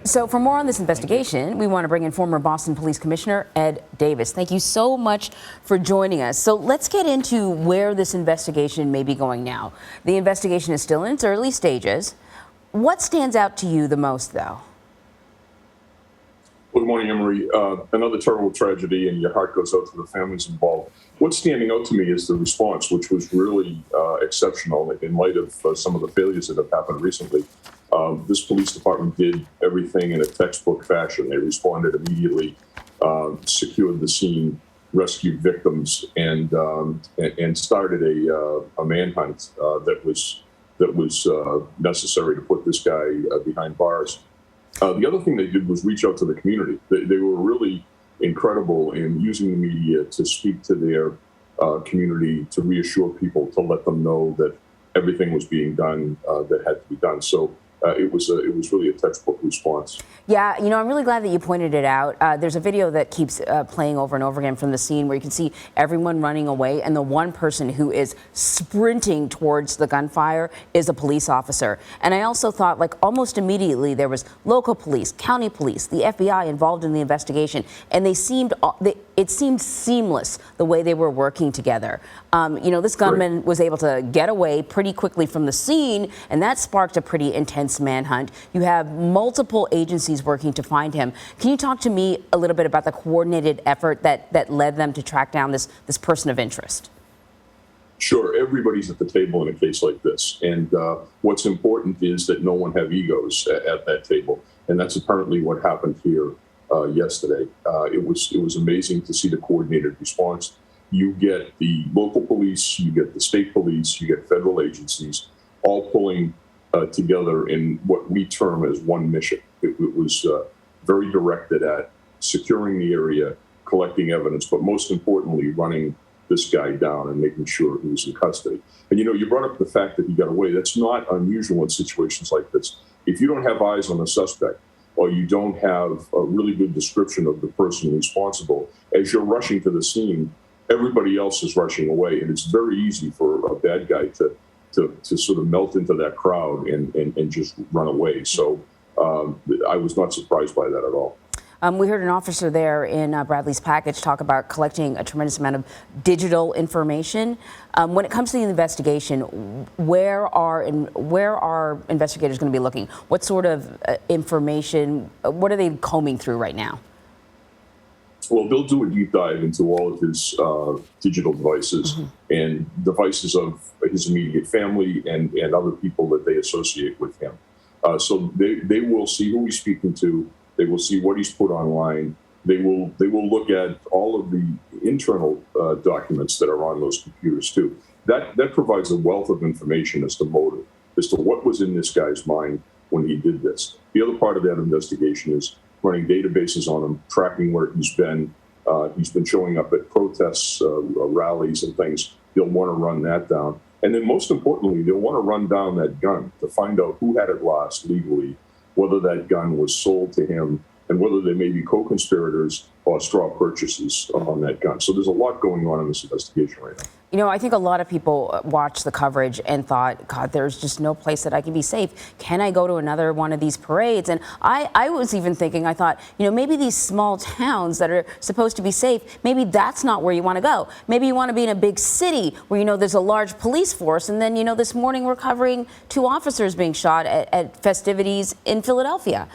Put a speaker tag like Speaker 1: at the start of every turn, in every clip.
Speaker 1: So for more on this investigation, we want to bring in former Boston Police Commissioner Ed Davis. Thank you so much for joining us. So let's get into where this investigation may be going now. The investigation is still in its early stages. What stands out to you the most, though?
Speaker 2: Good morning, Emery. Another terrible tragedy, and your heart goes out to the families involved. What's standing out to me is the response, which was really exceptional in light of some of the failures that have happened recently. This police department did everything in a textbook fashion. They responded immediately, secured the scene, rescued victims, and started a manhunt that was necessary to put this guy behind bars. The other thing they did was reach out to the community. They were really incredible in using the media to speak to their community, to reassure people, to let them know that everything was being done that had to be done. So it was really a textbook response.
Speaker 1: Yeah, you know, I'm really glad that you pointed it out. There's a video that keeps playing over and over again from the scene where you can see everyone running away, and the one person who is sprinting towards the gunfire is a police officer. And I also thought, like, almost immediately there was local police, county police, the FBI involved in the investigation, and it seemed seamless the way they were working together. You know, this gunman was able to get away pretty quickly from the scene, and that sparked a pretty intense manhunt. You have multiple agencies working to find him. Can you talk to me a little bit about the coordinated effort that led them to track down this person of interest?
Speaker 2: Sure. Everybody's at the table in a case like this. And what's important is that no one have egos at that table. And that's apparently what happened here yesterday. It was amazing to see the coordinated response. You get the local police, you get the state police, you get federal agencies all pulling together in what we term as one mission. It was very directed at securing the area, collecting evidence, but most importantly, running this guy down and making sure he was in custody. And, you know, you brought up the fact that he got away. That's not unusual in situations like this. If you don't have eyes on the suspect, or you don't have a really good description of the person responsible, as you're rushing to the scene, everybody else is rushing away. And it's very easy for a bad guy to sort of melt into that crowd and just run away. So I was not surprised by that at all.
Speaker 1: We heard an officer there in Bradley's package talk about collecting a tremendous amount of digital information. When it comes to the investigation, where are investigators going to be looking? What sort of information, what are they combing through right now?
Speaker 2: Well, they'll do a deep dive into all of his digital devices and devices of his immediate family and other people that they associate with him. So they will see who he's speaking to. They will see what he's put online. They will look at all of the internal documents that are on those computers too. That provides a wealth of information as to motive, as to what was in this guy's mind when he did this. The other part of that investigation is running databases on him, tracking where he's been. He's been showing up at protests, rallies, and things. They'll want to run that down. And then most importantly, they'll want to run down that gun to find out who had it last legally, whether that gun was sold to him, and whether they may be co-conspirators or straw purchases on that gun. So there's a lot going on in this investigation right now.
Speaker 1: You know, I think a lot of people watched the coverage and thought, God, there's just no place that I can be safe. Can I go to another one of these parades? And I was even thinking, I thought, you know, maybe these small towns that are supposed to be safe, maybe that's not where you want to go. Maybe you want to be in a big city where, you know, there's a large police force. And then, you know, this morning we're covering 2 officers being shot at festivities in Philadelphia.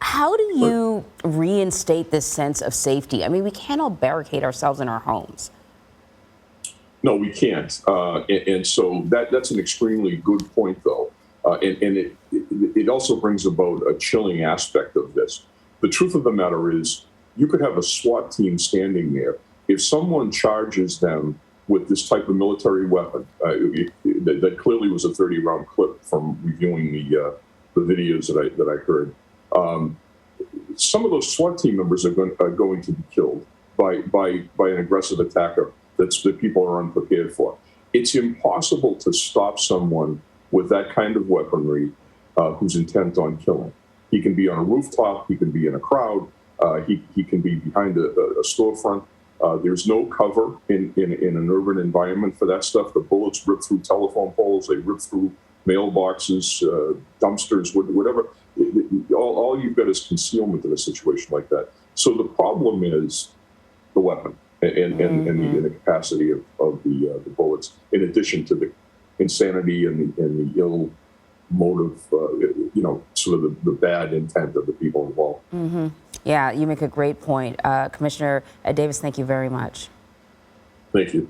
Speaker 1: How do you reinstate this sense of safety? I mean, we can't all barricade ourselves in our homes.
Speaker 2: No, we can't. And so that's an extremely good point, though. And it also brings about a chilling aspect of this. The truth of the matter is, you could have a SWAT team standing there. If someone charges them with this type of military weapon, that clearly was a 30-round clip from reviewing the videos that I heard. Some of those SWAT team members are going to be killed by an aggressive attacker that people are unprepared for. It's impossible to stop someone with that kind of weaponry who's intent on killing. He can be on a rooftop, he can be in a crowd, he can be behind a storefront. There's no cover in an urban environment for that stuff. The bullets rip through telephone poles, they rip through mailboxes, dumpsters, whatever. all you've got is concealment in a situation like that. So the problem is the weapon and the capacity of the bullets, in addition to the insanity and the ill motive, sort of the bad intent of the people involved.
Speaker 1: Yeah, you make a great point. Commissioner Davis, thank you very much.
Speaker 2: Thank you.